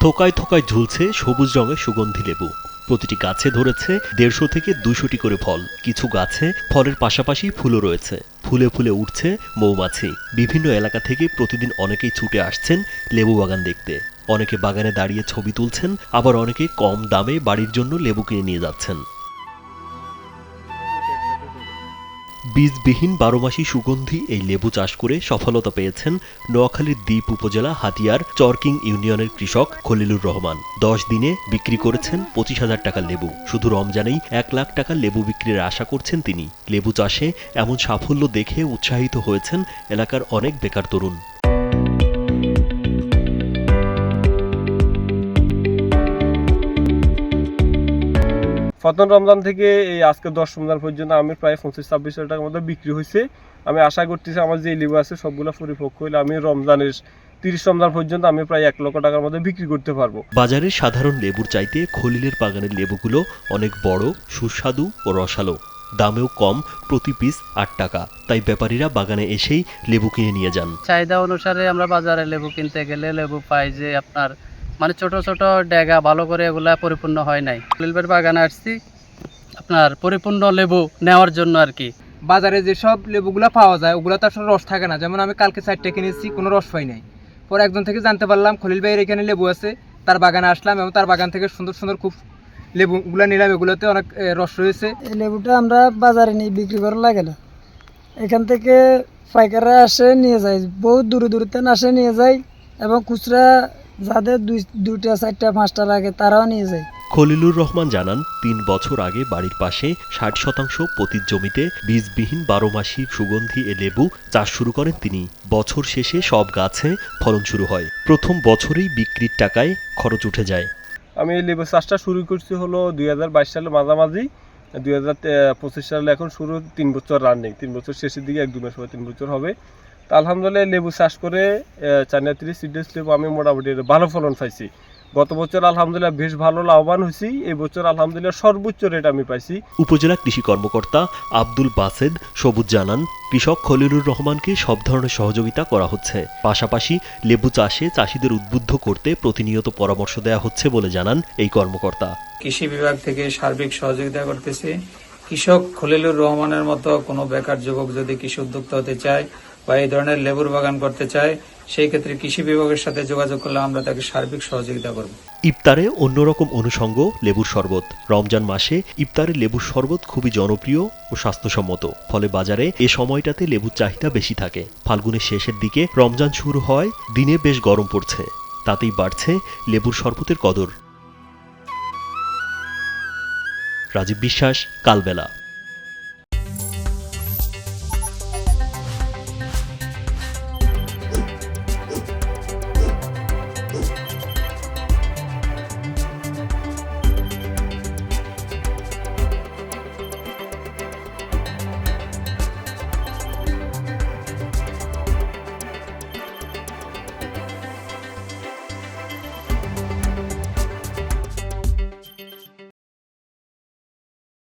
থোকায় থোকায় ঝুলছে সবুজ রঙের সুগন্ধি লেবু। প্রতিটি গাছে ধরেছে 150 থেকে 200টি করে ফল। কিছু গাছে ফলের পাশাপাশি ফুলও রয়েছে। ফুলে ফুলে উঠছে মৌমাছি। বিভিন্ন এলাকা থেকে প্রতিদিন অনেকেই ছুটে আসছেন লেবু বাগান দেখতে। অনেকে বাগানে দাঁড়িয়ে ছবি তুলছেন, আবার অনেকে কম দামে বাড়ির জন্য লেবু কিনে নিয়ে যাচ্ছেন। বীজবিহীন 12 মাসি সুগন্ধি এই লেবু চাষ করে সফলতা পেয়েছেন নোয়াখালীর দ্বীপ উপজেলা হাতিয়ার চরকিং ইউনিয়নের কৃষক খলিলুর রহমান। 10 দিনে বিক্রি করেছেন 25,000 টাকার লেবু। শুধু রমজানেই 1 লাখ টাকার লেবু বিক্রির আশা করছেন তিনি। লেবু চাষে এমন সাফল্য দেখে উৎসাহিত হয়েছেন এলাকার অনেক বেকার তরুণ। প্রথম রমজান থেকে এই আজকে 10 রমজান পর্যন্ত আমি প্রায় 25-26 টাকার মতো বিক্রি হয়েছে। আমি আশা করতেছি আমার যে লেবু আছে সবগুলো পরিপক্ক হলে আমি রমজানের 30 রমজান পর্যন্ত আমি প্রায় 1 লক্ষ টাকার মতো বিক্রি করতে পারবো। বাজারে সাধারণ লেবুর চাইতে খলিলের বাগানের লেবুগুলো অনেক বড়, সুস্বাদু ও রসালো। দামেও কম, প্রতি পিস 8 টাকা। তাই ব্যাপারীরা বাগানে এসেই লেবু কিনে নিয়ে যান। চাহিদা অনুসারে আমরা বাজারে লেবু কিনতে গেলে লেবু পাই যে আপনার ছোট ছোট ডেগা ভালো করে এগুলা পরিপূর্ণ হয় নাই। খলিলের বাগানে আসছি আপনার পরিপূর্ণ লেবু নেওয়ার জন্য আর কি। বাজারে যেসব লেবুগুলো পাওয়া যায় ওগুলো তো আসলে রস থাকে না। যেমন আমি কালকে 4টা কিনেছি, কোনো রস পাই নাই। পরে একজন থেকে জানতে পারলাম খলিল ভাইয়ের এখানে লেবু আছে, তার বাগানে আসলাম এবং তার বাগান থেকে সুন্দর সুন্দর খুব লেবুগুলো নিলাম। এগুলোতে অনেক রস রয়েছে। এই লেবুটা আমরা বাজারে নিয়ে বিক্রি করা লাগে না, এখান থেকে পাইকাররা আসে নিয়ে যায়, বহুত দূরে দূরে আসে নিয়ে যায়, এবং খুচরা যাদের 2টা 4টা 5টা লাগে তারাও নিয়ে যায়। খলিলুর রহমান জানান, 3 বছর আগে বাড়ির পাশে 60% পতিত জমিতে বীজবিহীন 12 মাসি সুগন্ধি এ লেবু চাষ শুরু করেন তিনি। বছর শেষে সব গাছে ফলন শুরু হয়। প্রথম বছরেই বিক্রির টাকায় খরচ উঠে যায়। আমি এই লেবু চাষটা শুরু করছি হলো 2022 সালের মাঝামাঝি। 2025 সালে এখন শুরু, 3 বছর রানিং। 3 বছর শেষের দিকে 1-2 মাস পরে 3 বছর হবে। তা আলহামদুলিল্লাহ লেবু চাষ করে চায়না 30 সিডলেস লেবু আমি মোটামুটি ভালো ফলন পাইছি। গত বছর আলহামদুলিল্লাহ বেশ ভালো লাভবান হয়েছি। এই বছর আলহামদুলিল্লাহ সর্বোচ্চ রেট আমি পাইছি। উপজেলা কৃষি কর্মকর্তা আব্দুল বাসেদ সবুজ জানান, কৃষক খলিলুর রহমানকে সব ধরনের সহযোগিতা করা হচ্ছে। পাশাপাশি লেবু চাষে চাষিদের উদ্বুদ্ধ করতে প্রতিনিয়ত পরামর্শ দেওয়া হচ্ছে বলে জানান এই কর্মকর্তা। কৃষি বিভাগ থেকে সার্বিক সহযোগিতা করতেছে। কৃষক খলিলুর রহমানের মতো কোনো বেকার যুবক যদি কৃষি উদ্যোক্তা হতে চায় বা এই ধরনের লেবুর বাগান করতে চায়, সেই ক্ষেত্রে কৃষি বিভাগের সাথে যোগাযোগ করলে আমরা তাকে সার্বিক সহযোগিতা করব। ইফতারে অন্যরকম অনুষঙ্গ লেবুর শরবত। রমজান মাসে ইফতারে লেবুর শরবত খুবই জনপ্রিয় ও স্বাস্থ্যসম্মত। ফলে বাজারে এ সময়টাতে লেবুর চাহিদা বেশি থাকে। ফাল্গুনের শেষের দিকে রমজান শুরু হয়, দিনে বেশ গরম পড়ছে, তাতেই বাড়ছে লেবুর শরবতের কদর। রাজীব বিশ্বাস, কালবেলা।